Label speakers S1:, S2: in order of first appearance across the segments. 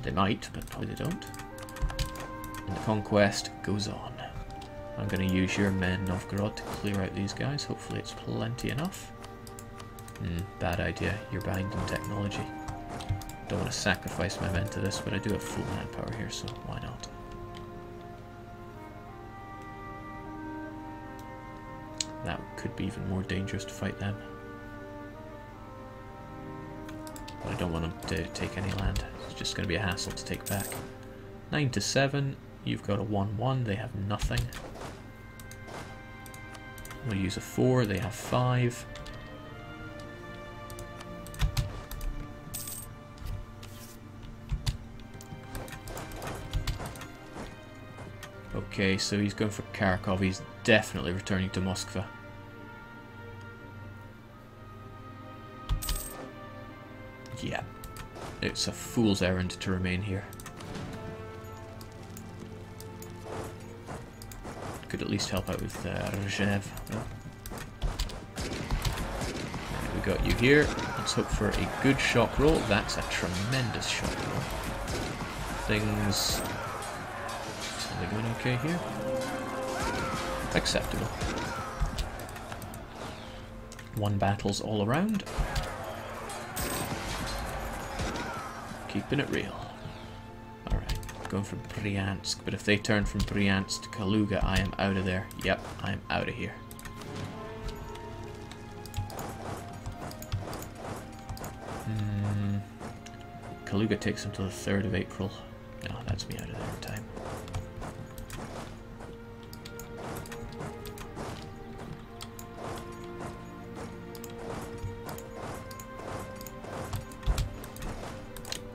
S1: They might, but probably they don't. And the conquest goes on. I'm going to use your men, Novgorod, to clear out these guys. Hopefully it's plenty enough. Bad idea. You're behind in technology. Don't want to sacrifice my men to this, but I do have full manpower here, so why not? That could be even more dangerous to fight them. But I don't want them to take any land. It's just going to be a hassle to take back. 9 to 7. You've got a 1-1. They have nothing. We'll use a 4. They have 5. Okay, so he's going for Kharkov. He's definitely returning to Moskva. Yeah, it's a fool's errand to remain here. Could at least help out with Rozhenev. We got you here. Let's hope for a good shock roll. That's a tremendous shock roll. Things... Are they going okay here? Acceptable. 1 battles all around. Keeping it real. Alright, going for Bryansk, but if they turn from Bryansk to Kaluga, I am out of there. Yep, I am out of here. Kaluga takes until the 3rd of April. No, that's me out of there in time.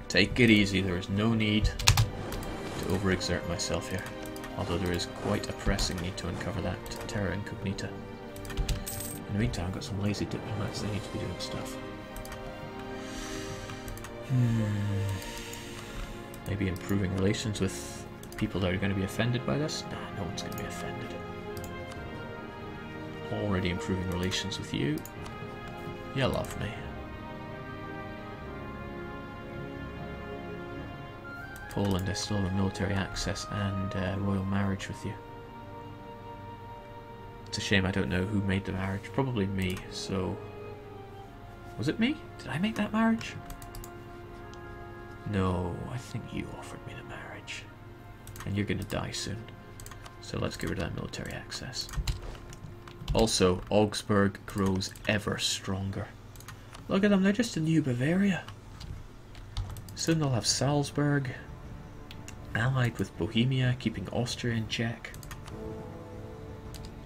S1: Take it easy, there is no need to overexert myself here. Although there is quite a pressing need to uncover that terra incognita. In the meantime, I've got some lazy diplomats, they need to be doing stuff. Maybe improving relations with people that are going to be offended by this? Nah, no one's going to be offended. Already improving relations with you. You love me. Poland, I still have military access and royal marriage with you. It's a shame I don't know who made the marriage. Probably me, so... Was it me? Did I make that marriage? No, I think you offered me the marriage. And you're gonna die soon. So let's get rid of that military access. Also, Augsburg grows ever stronger. Look at them, they're just a new Bavaria. Soon they'll have Salzburg. Allied with Bohemia, keeping Austria in check.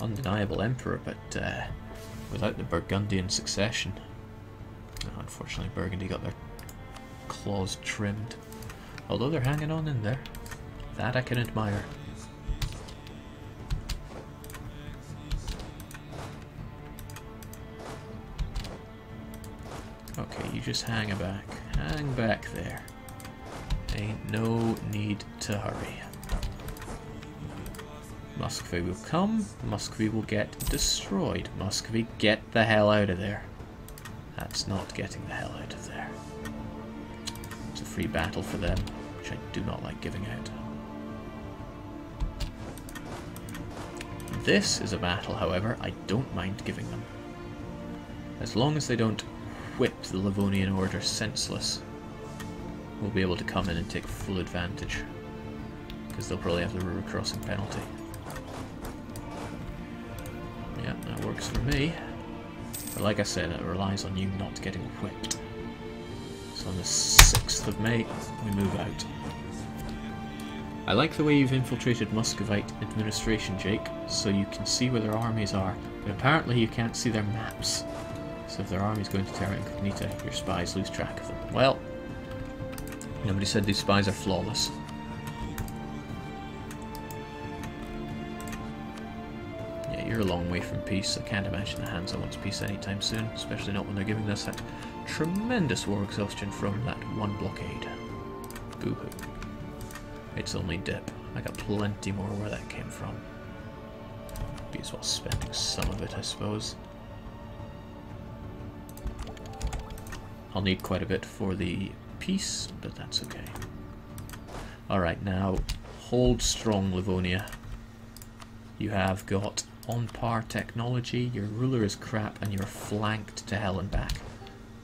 S1: Undeniable emperor, but without the Burgundian succession. No, unfortunately, Burgundy got their claws trimmed. Although they're hanging on in there. That I can admire. Okay, you just hang back. Hang back there. Ain't no need to hurry. Muscovy will come. Muscovy will get destroyed. Muscovy, get the hell out of there. That's not getting the hell out of there. It's a free battle for them, which I do not like giving out. This is a battle, however, I don't mind giving them. As long as they don't whip the Livonian Order senseless, we'll be able to come in and take full advantage. Because they'll probably have the river crossing penalty. Yeah, that works for me. But like I said, it relies on you not getting whipped. So on the 6th of May, we move out. I like the way you've infiltrated Muscovite administration, Jake, so you can see where their armies are, but apparently you can't see their maps. So if their army's going to terra incognita, your spies lose track of them. Well, nobody said these spies are flawless. Yeah, you're a long way from peace. I can't imagine the Hansa wants peace anytime soon, especially not when they're giving us that tremendous war exhaustion from that one blockade. Boo-hoo. It's only dip. I got plenty more where that came from. Be as well spending some of it, I suppose. I'll need quite a bit for the peace, but that's okay. Alright, now hold strong, Livonia. You have got on par technology, your ruler is crap, and you're flanked to hell and back.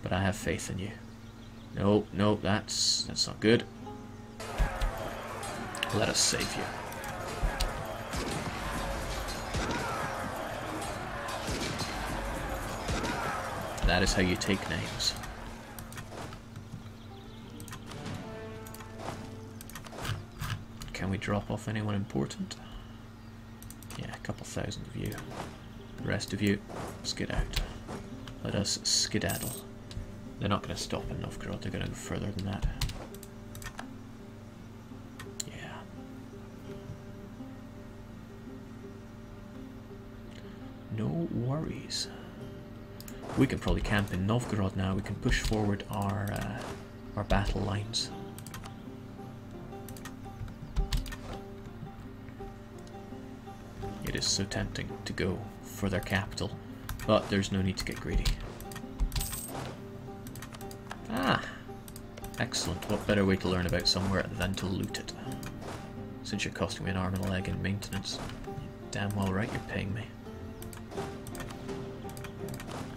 S1: But I have faith in you. No, no, that's not good. Let us save you. That is how you take names. Can we drop off anyone important? Yeah, a couple thousand of you. The rest of you, skid out. Let us skedaddle. They're not going to stop in Novgorod, they're going to go further than that. Yeah. No worries. We can probably camp in Novgorod now. We can push forward our battle lines. It is so tempting to go for their capital, but there's no need to get greedy. Ah! Excellent. What better way to learn about somewhere than to loot it? Since you're costing me an arm and a leg in maintenance. Damn well right you're paying me.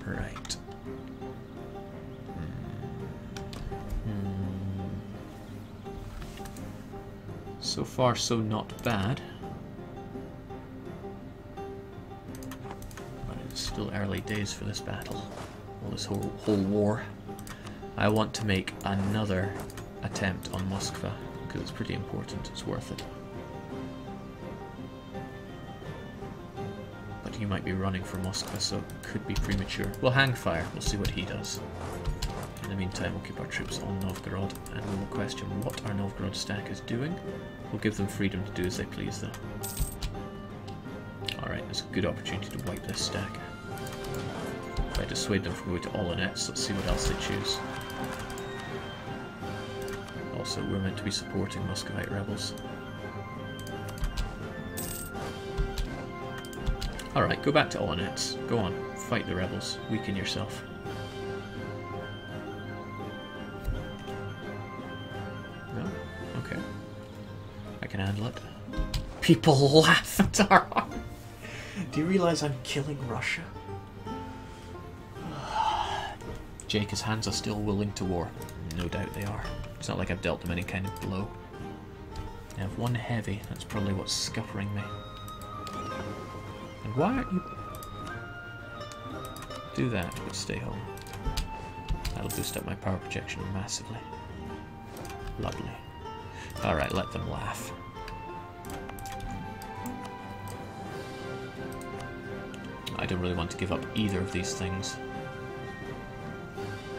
S1: Right. So far, so not bad. But it's still early days for this battle. Well, this whole war. I want to make another attempt on Moskva, because it's pretty important, it's worth it. But he might be running for Moskva, so it could be premature. We'll hang fire, we'll see what he does. In the meantime, we'll keep our troops on Novgorod, and we will question what our Novgorod stack is doing. We'll give them freedom to do as they please, though. Alright, it's a good opportunity to wipe this stack. If I dissuade them from going to Olonets, let's see what else they choose. Also, we're meant to be supporting Muscovite rebels. Alright, go back to Olonets. Go on, fight the rebels. Weaken yourself. No? Okay. I can handle it. People laugh at our army. Do you realise I'm killing Russia? Jake, his hands are still willing to war. No doubt they are. It's not like I've dealt them any kind of blow. I have one heavy, that's probably what's scuppering me. And why aren't you... Do that, but stay home. That'll boost up my power projection massively. Lovely. Alright, let them laugh. I don't really want to give up either of these things.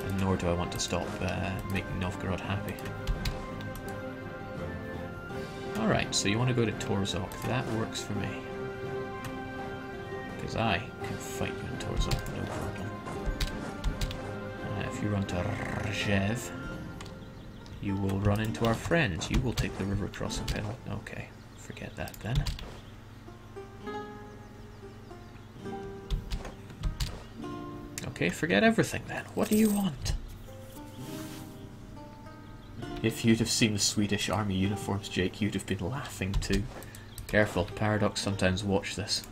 S1: And nor do I want to stop making Novgorod happy. Alright, so you want to go to Torzok. That works for me. Because I can fight you in Torzok, no problem. If you run to Rzhev, you will run into our friends. You will take the river crossing penalty. Okay, forget that then. Okay, forget everything then. What do you want? If you'd have seen the Swedish army uniforms, Jake, you'd have been laughing too. Careful, Paradox sometimes watch this.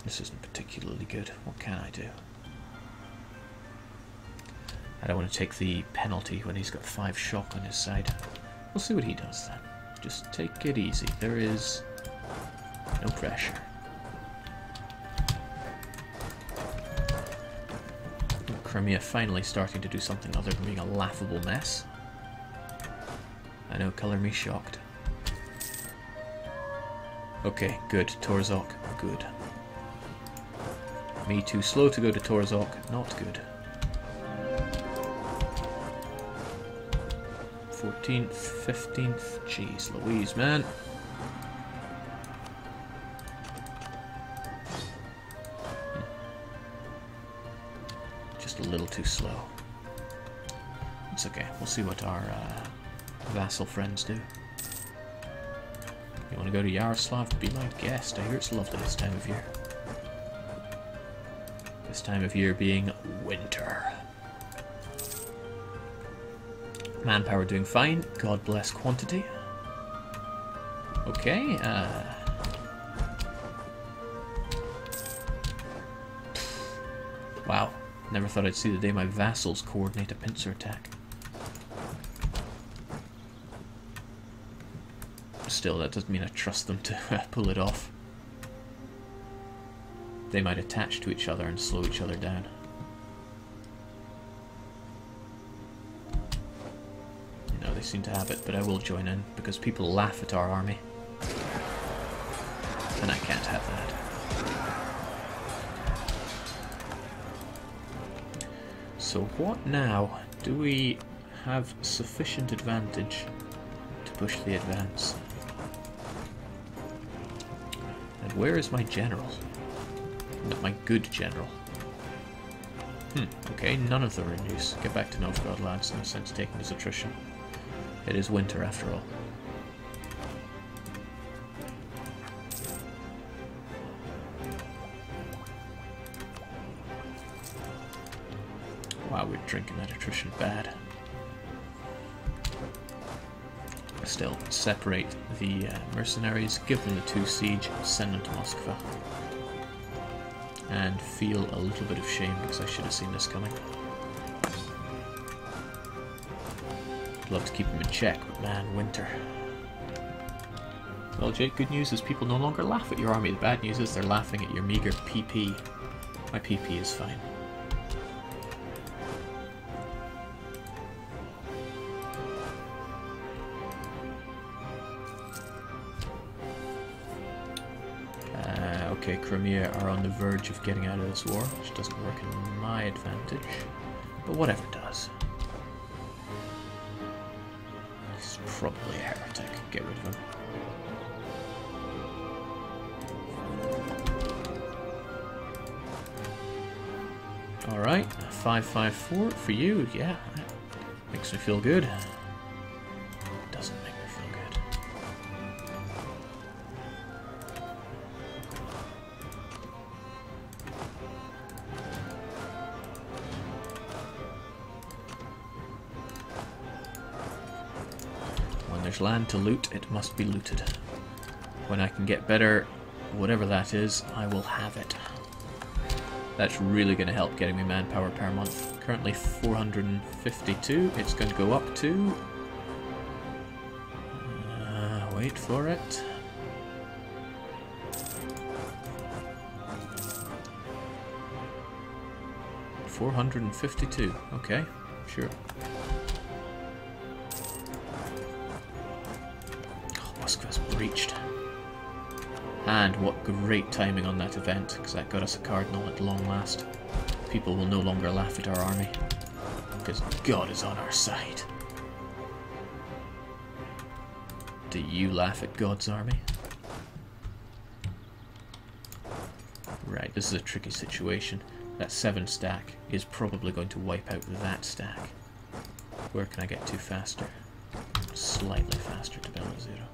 S1: This isn't particularly good. What can I do? I don't want to take the penalty when he's got 5 shock on his side. We'll see what he does then. Just take it easy. There is no pressure. Crimea finally starting to do something other than being a laughable mess. I know, colour me shocked. Okay, good. Torzok, good. Me too slow to go to Torzok, not good. 14th, 15th, jeez Louise, man. Just a little too slow. It's okay, we'll see what our vassal friends do. You want to go to Yaroslav? Be my guest. I hear it's lovely this time of year. This time of year being winter. Manpower doing fine. God bless quantity. Okay, wow. Never thought I'd see the day my vassals coordinate a pincer attack. Still, that doesn't mean I trust them to pull it off. They might attach to each other and slow each other down. No, they seem to have it, but I will join in, because people laugh at our army. And I can't have that. So what now? Do we have sufficient advantage to push the advance? And where is my general? Not my good general. Okay, none of them are in use. Get back to Novgorod, lads. No sense taking this attrition. It is winter after all. Wow, we're drinking that attrition bad. Still, separate the mercenaries, give them the 2 siege, send them to Moskva. And feel a little bit of shame because I should have seen this coming. I'd love to keep them in check, but man, winter. Well, Jake, good news is people no longer laugh at your army. The bad news is they're laughing at your meager PP. My PP is fine. Okay, Crimea are on the verge of getting out of this war, which doesn't work in my advantage, but whatever does. He's probably a heretic, get rid of him. Alright, 554 for you, yeah, that makes me feel good. Doesn't make me feel good. When there's land to loot, it must be looted. When I can get better, whatever that is, I will have it. That's really going to help getting me manpower per month. Currently 452. It's going to go up to... wait for it. $452. Okay, sure. Oh, Moskva's breached. And what great timing on that event, because that got us a cardinal at long last. People will no longer laugh at our army, because God is on our side. Do you laugh at God's army? Right, this is a tricky situation. That 7 stack is probably going to wipe out that stack. Where can I get to faster? Slightly faster to Belazero.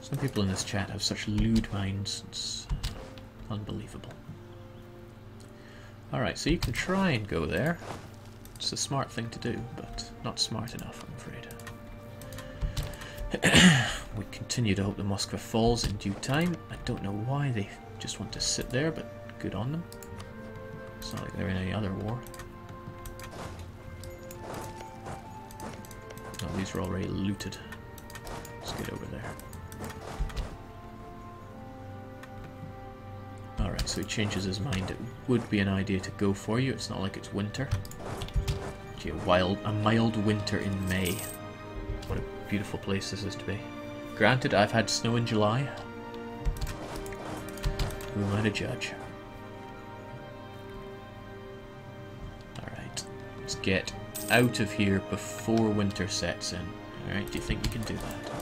S1: Some people in this chat have such lewd minds, it's unbelievable. Alright, so you can try and go there. It's a smart thing to do, but not smart enough, I'm afraid. We continue to hope that Moskva falls in due time. I don't know why they just want to sit there, but good on them. It's not like they're in any other war. Oh, these are already looted. Let's get over there. Alright, so he changes his mind. It would be an idea to go for you. It's not like it's winter. Gee, a mild winter in May. What a beautiful place this is to be. Granted, I've had snow in July. Who am I to judge? Alright, let's get out of here before winter sets in. Alright, do you think you can do that?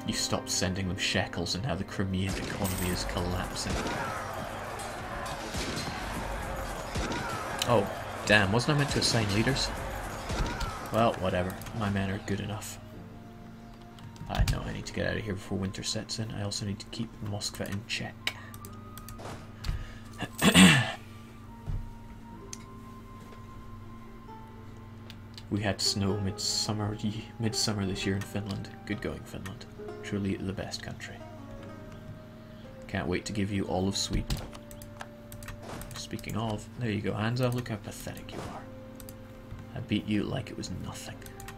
S1: You stopped sending them shekels and now the Crimean economy is collapsing. Oh, Damn, wasn't I meant to assign leaders? Well, whatever. My men are good enough. I know I need to get out of here before winter sets in. I also need to keep Moskva in check. We had snow midsummer this year in Finland. Good going, Finland. Truly the best country. Can't wait to give you all of Sweden. Speaking of, there you go, Hansa. Look how pathetic you are. I beat you like it was nothing.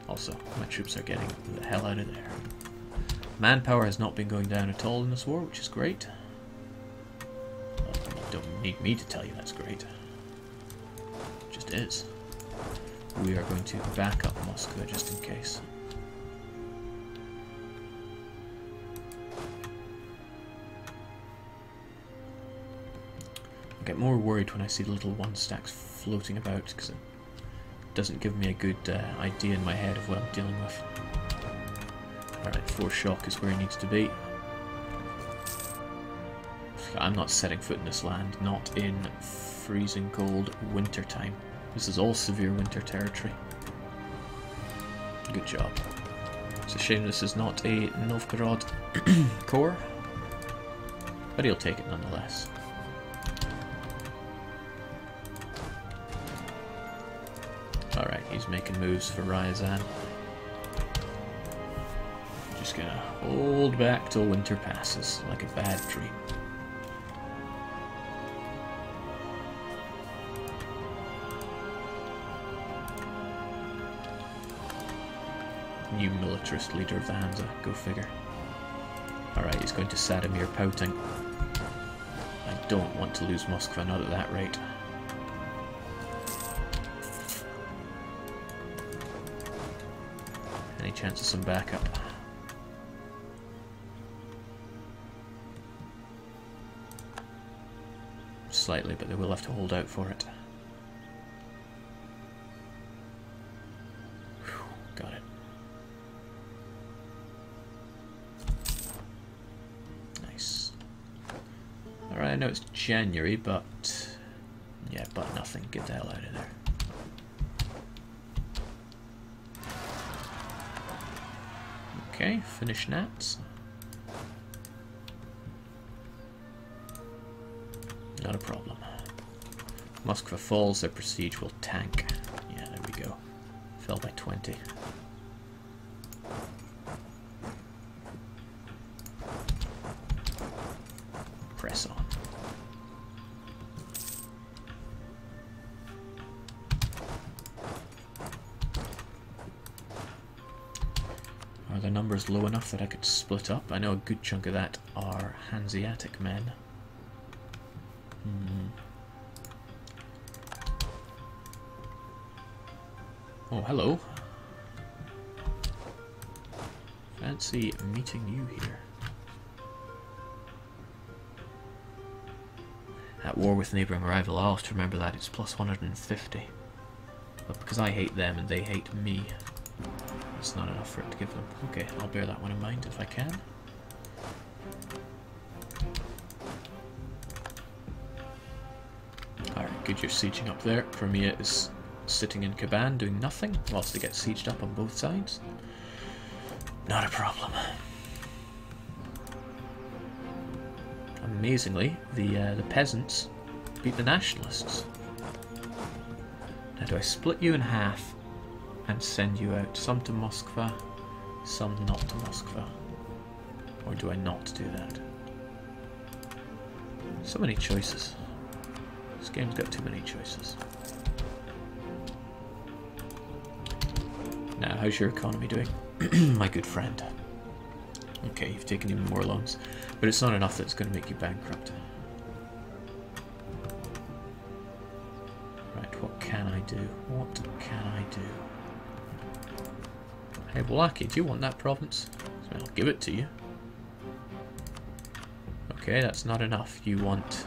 S1: Also, my troops are getting the hell out of there. Manpower has not been going down at all in this war, which is great. Well, you don't need me to tell you that's great. It just is. We are going to back up Moscow just in case. I get more worried when I see the little one stacks floating about because it doesn't give me a good idea in my head of what I'm dealing with. Alright, 4 shock is where he needs to be. I'm not setting foot in this land, not in freezing cold winter time. This is all severe winter territory. Good job. It's a shame this is not a Novgorod core, but he'll take it nonetheless. Alright, he's making moves for Ryazan. Just gonna hold back till winter passes, like a bad dream. New militarist leader of the Hansa, go figure. Alright, he's going to Sadimir pouting. I don't want to lose Moskva, not at that rate. Any chance of some backup? Slightly, but they will have to hold out for it. Whew, got it. Nice. Alright, I know it's January, but... yeah, but nothing. Get the hell out of there. Okay, finish Nats. Not a problem. Moskva falls, their prestige will tank. Yeah, there we go. Fell by 20. Press on. Are the numbers low enough that I could split up? I know a good chunk of that are Hanseatic men. Oh, hello. Fancy meeting you here. At war with neighbouring rival, I'll have to remember that it's plus 150. But because I hate them and they hate me, it's not enough for it to give them. Okay, I'll bear that one in mind if I can. Alright, good, you're sieging up there. Crimea is sitting in Kaban doing nothing whilst they get sieged up on both sides. Not a problem. Amazingly, the peasants beat the nationalists. Now do I split you in half and send you out? Some to Moskva, some not to Moskva. Or do I not do that? So many choices. This game's got too many choices. Now, how's your economy doing? My good friend. Okay, you've taken even more loans, but it's not enough that it's going to make you bankrupt. Right, what can I do? What can I do? Hey, Wallachia, do you want that province? So I'll give it to you. Okay, that's not enough. You want...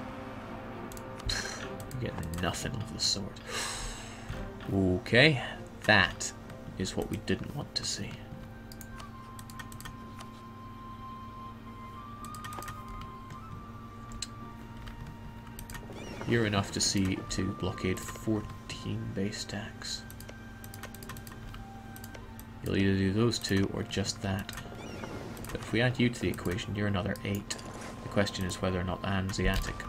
S1: you get nothing of the sort. Okay, that is what we didn't want to see. You're enough to see to blockade 14 base stacks. You'll either do those two or just that. But if we add you to the equation, you're another 8. The question is whether or not the Hanseatic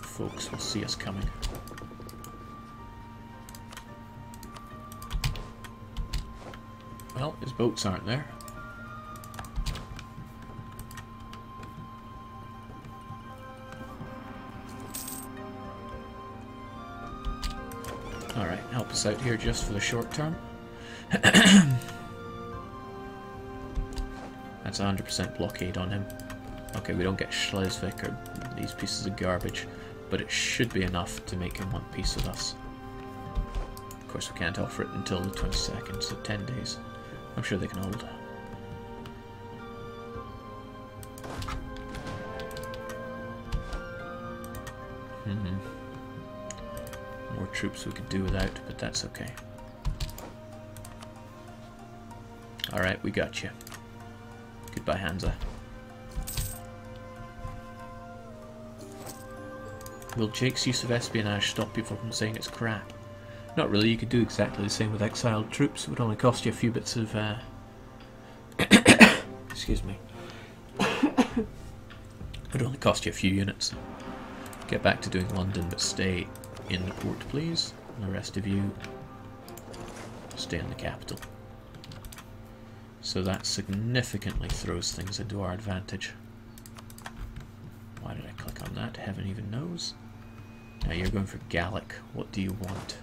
S1: folks will see us coming. Well, his boats aren't there. Alright, help us out here just for the short term. That's 100% blockade on him. Okay, we don't get Schleswig or these pieces of garbage, but it should be enough to make him want peace with us. Of course, we can't offer it until the 22nd, so 10 days. I'm sure they can hold. More troops we could do without, but that's okay. Alright, we got you. Goodbye, Hansa. Will Jake's use of espionage stop people from saying it's crap? Not really, you could do exactly the same with exiled troops. It would only cost you a few bits of... excuse me. It would only cost you a few units. Get back to doing London, but stay in the port, please. And the rest of you stay in the capital. So that significantly throws things into our advantage. Why did I click on that? Heaven even knows. Now you're going for Gallic. What do you want?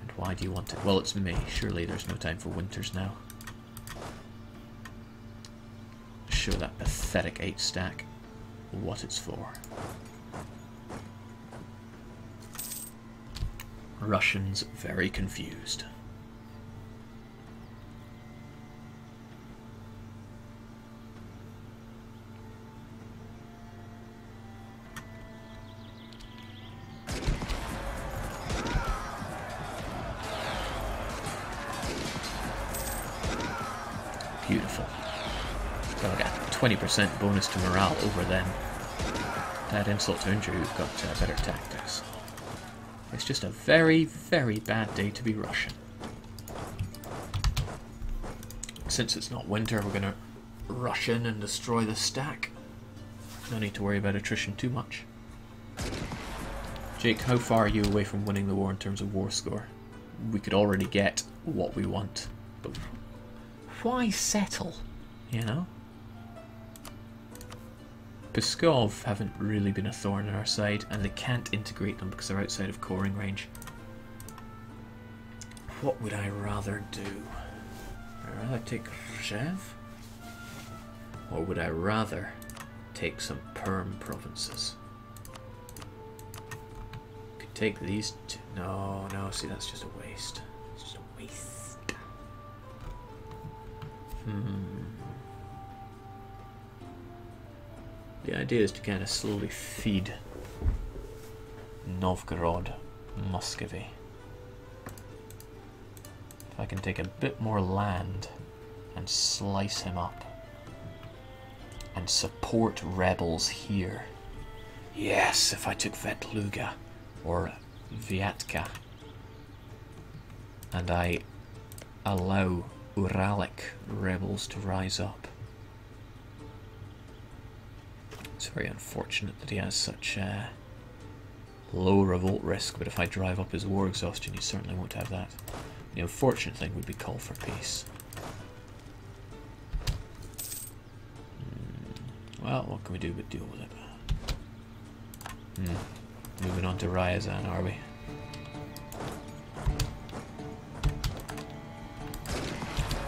S1: And why do you want it? Well, it's May. Surely there's no time for winters now. Show that pathetic 8 stack what it's for. Russians very confused. Beautiful. Got like a 20% bonus to morale over them. That insult to injury, we've got better tactics. It's just a very, very bad day to be Russian. Since it's not winter, we're going to rush in and destroy the stack. No need to worry about attrition too much. Jake, how far are you away from winning the war in terms of war score? We could already get what we want, but why settle, you know? Pskov haven't really been a thorn in our side, and they can't integrate them because they're outside of coring range. What would I rather do? Would I rather take Rzev? Or would I rather take some Perm provinces? Could take these two. No, no, see, that's just a waste. It's just a waste. The idea is to kind of slowly feed Novgorod, Muscovy. If I can take a bit more land and slice him up and support rebels here. Yes, if I took Vetluga or Vyatka and I allow Uralic rebels to rise up. It's very unfortunate that he has such low revolt risk, but if I drive up his war exhaustion, he certainly won't have that. The unfortunate thing would be call for peace. Well, what can we do but deal with it? Moving on to Ryazan, are we?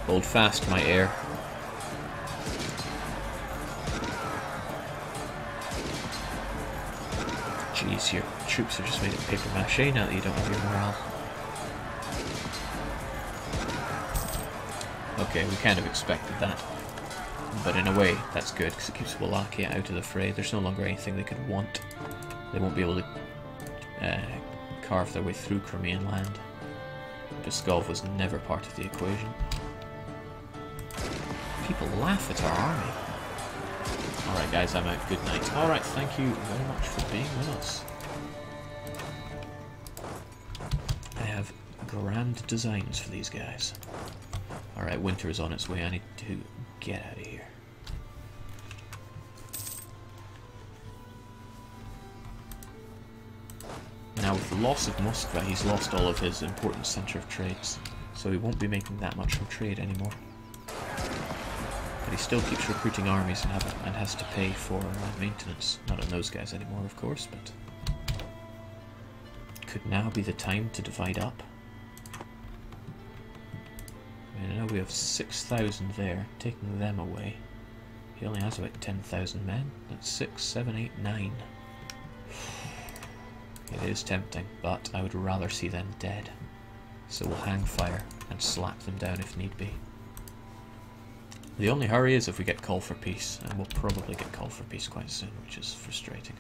S1: Hold fast, my heir. Jeez, your troops are just made of paper mache now that you don't have your morale. Okay, we kind of expected that. But in a way, that's good, because it keeps Wallachia out of the fray. There's no longer anything they could want. They won't be able to carve their way through Crimean land. Pskov was never part of the equation. People laugh at our army. Alright guys, I'm out. Good night. Alright, thank you very much for being with us. grand designs for these guys. Alright, winter is on its way. I need to get out of here. Now with the loss of Moskva, he's lost all of his important centre of trades, so he won't be making that much from trade anymore. But he still keeps recruiting armies and has to pay for maintenance. Not on those guys anymore, of course, but could now be the time to divide up. I know we have 6,000 there, taking them away. He only has about 10,000 men. That's 6, 7, 8, 9. It is tempting, but I would rather see them dead. So we'll hang fire and slap them down if need be. The only hurry is if we get call for peace, and we'll probably get call for peace quite soon, which is frustrating.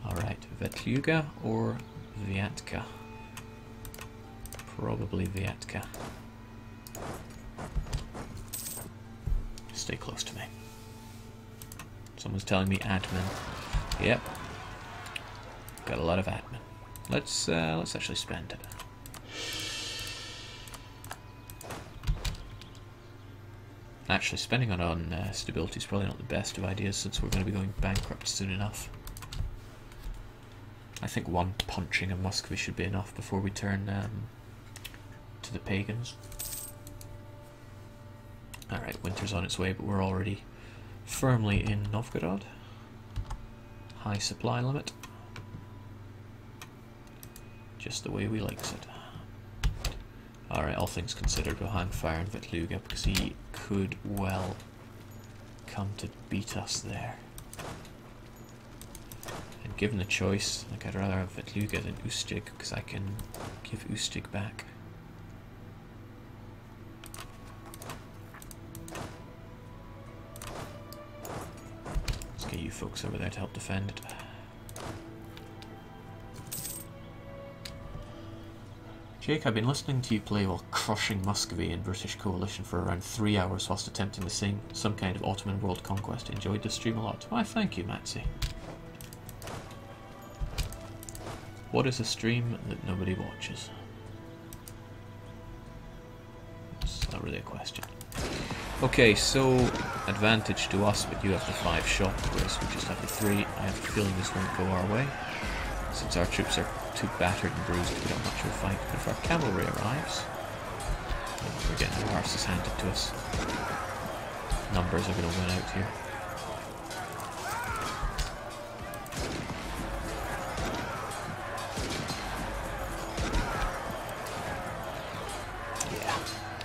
S1: Alright, Vetluga or Vyatka? Probably Vyatka. Stay close to me. Someone's telling me admin. Yep. Got a lot of admin. Let's actually spend it. Actually, spending it on stability is probably not the best of ideas since we're going to be going bankrupt soon enough. I think one punching of Muscovy should be enough before we turn to the pagans. Alright, winter's on its way, but we're already firmly in Novgorod. High supply limit. Just the way we likes it. Alright, all things considered, we'll hang fire on Vetluga because he could well come to beat us there. And given the choice, like I'd rather have Vetluga than Ustig because I can give Ustig back. Let's get you folks over there to help defend it. Jake, I've been listening to you play while crushing Muscovy in British coalition for around 3 hours whilst attempting some kind of Ottoman world conquest. Enjoyed the stream a lot. Why, thank you, Matsy. What is a stream that nobody watches? It's not really a question. Okay, so advantage to us, but you have the 5 shot, whereas we just have the 3. I have a feeling this won't go our way, since our troops are too battered and bruised to put up much of a fight. But if our cavalry arrives, we're getting our arses handed to us. Numbers are going to win out here. Yeah,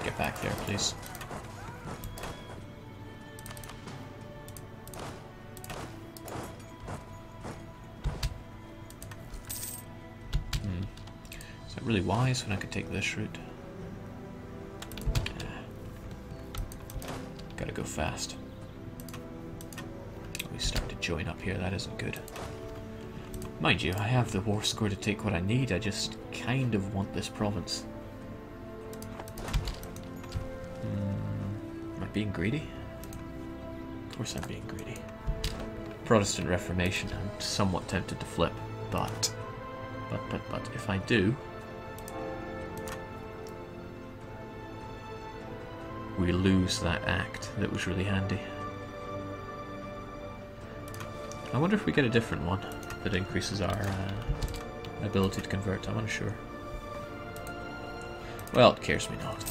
S1: get back there, please. Really wise when I could take this route. Gotta go fast. We start to join up here, that isn't good. Mind you, I have the war score to take what I need, I just kind of want this province. Am I being greedy? Of course I'm being greedy. Protestant Reformation, I'm somewhat tempted to flip, but if I do, we lose that act that was really handy. I wonder if we get a different one that increases our ability to convert. I'm unsure. Well, it cares me not.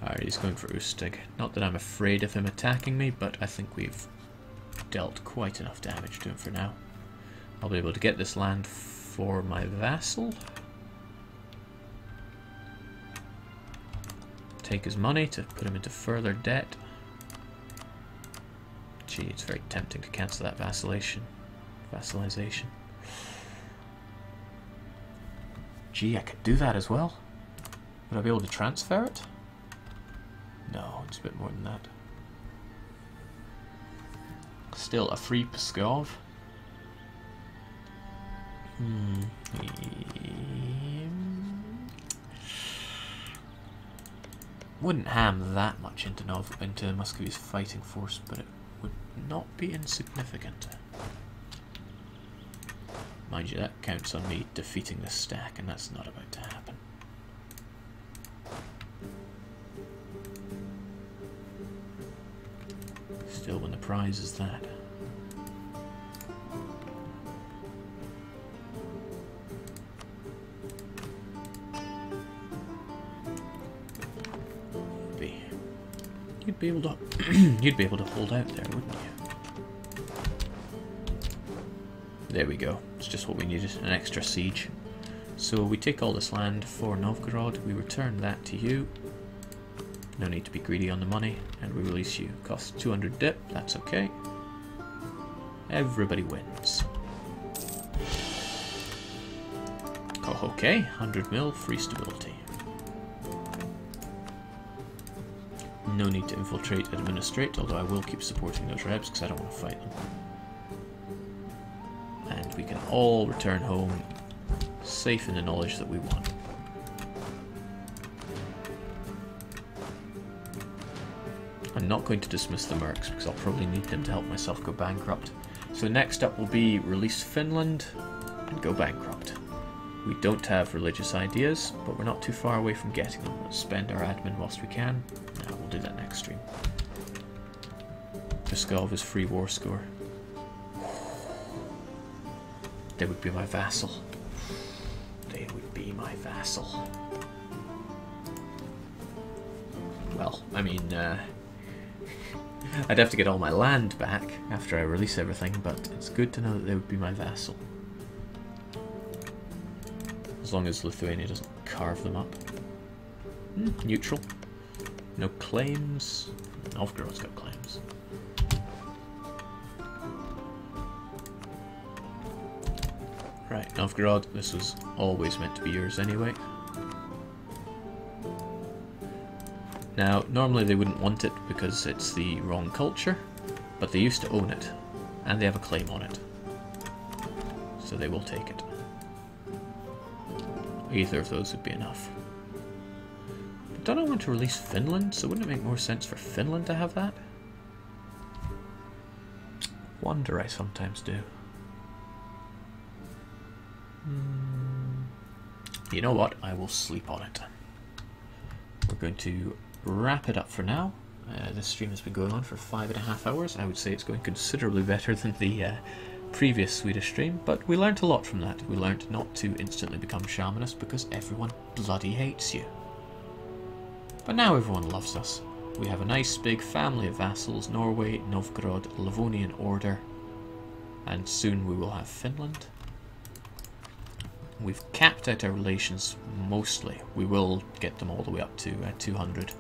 S1: Alright, he's going for Ustig. Not that I'm afraid of him attacking me, but I think we've dealt quite enough damage to him for now. I'll be able to get this land for my vassal. Take his money to put him into further debt. Gee, it's very tempting to cancel that vassalization. Gee, I could do that as well. Would I be able to transfer it? No, it's a bit more than that. Still, a free Pskov. Wouldn't ham that much into Muscovy's fighting force, but it would not be insignificant. Mind you, that counts on me defeating this stack, and that's not about to happen. Still, when the prize is that. You'd be able to you'd be able to hold out there, wouldn't you? There we go. It's just what we needed, an extra siege. So we take all this land for Novgorod, we return that to you. No need to be greedy on the money, and we release you. Costs 200 dip, that's okay. Everybody wins. Oh, okay, 100 mil, free stability. No need to infiltrate, administrate, although I will keep supporting those rebs because I don't want to fight them. And we can all return home safe in the knowledge that we won. I'm not going to dismiss the mercs because I'll probably need them to help myself go bankrupt. So next up will be release Finland and go bankrupt. We don't have religious ideas, but we're not too far away from getting them. Let's spend our admin whilst we can. No, we'll do that next stream. Pskov is free war score. They would be my vassal. They would be my vassal. Well, I mean, I'd have to get all my land back after I release everything, but it's good to know that they would be my vassal. As long as Lithuania doesn't carve them up. Neutral. No claims. Novgorod's got claims. Right, Novgorod, this was always meant to be yours anyway. Now, normally they wouldn't want it because it's the wrong culture, but they used to own it, and they have a claim on it. So they will take it. Either of those would be enough. But don't I want to release Finland, so wouldn't it make more sense for Finland to have that? Wonder I sometimes do. You know what? I will sleep on it. We're going to wrap it up for now. This stream has been going on for 5.5 hours. I would say it's going considerably better than the previous Swedish stream, but we learnt a lot from that. We learnt not to instantly become Shamanist because everyone bloody hates you. But now everyone loves us. We have a nice big family of vassals: Norway, Novgorod, Livonian Order, and soon we will have Finland. We've capped out our relations mostly. We will get them all the way up to 200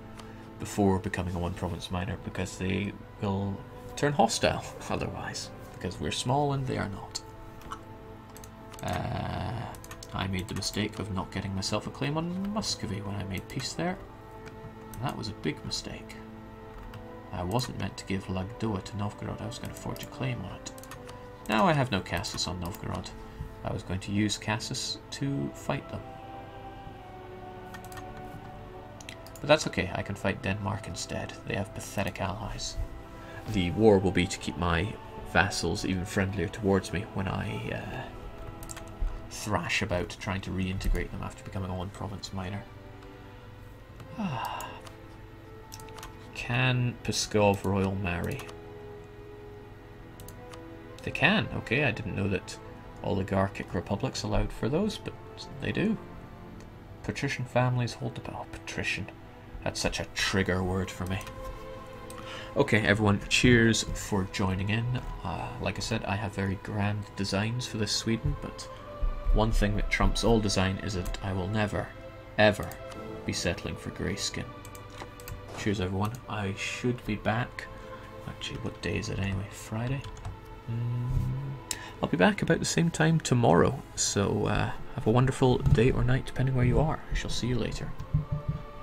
S1: before becoming a one-province minor, because they will turn hostile otherwise, because we're small and they are not. I made the mistake of not getting myself a claim on Muscovy when I made peace there. That was a big mistake. I wasn't meant to give Lagdoa to Novgorod, I was going to forge a claim on it. Now I have no Cassis on Novgorod. I was going to use Cassis to fight them. But that's okay, I can fight Denmark instead. They have pathetic allies. The war will be to keep my vassals even friendlier towards me when I thrash about trying to reintegrate them after becoming a one-province minor. Can Pskov Royal marry? They can, okay, I didn't know that oligarchic republics allowed for those, but they do. Patrician families hold the power. Oh, patrician. That's such a trigger word for me. Okay, everyone, cheers for joining in. Like I said, I have very grand designs for this Sweden, but one thing that trumps all design is that I will never, ever be settling for greyskin. Cheers, everyone. I should be back. Actually, what day is it anyway? Friday? I'll be back about the same time tomorrow, so have a wonderful day or night depending where you are. I shall see you later.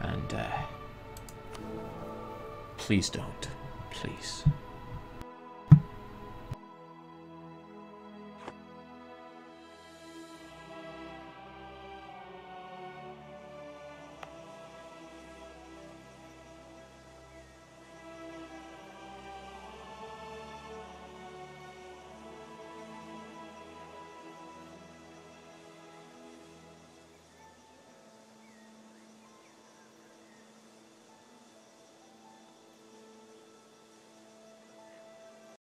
S1: And please don't. Please.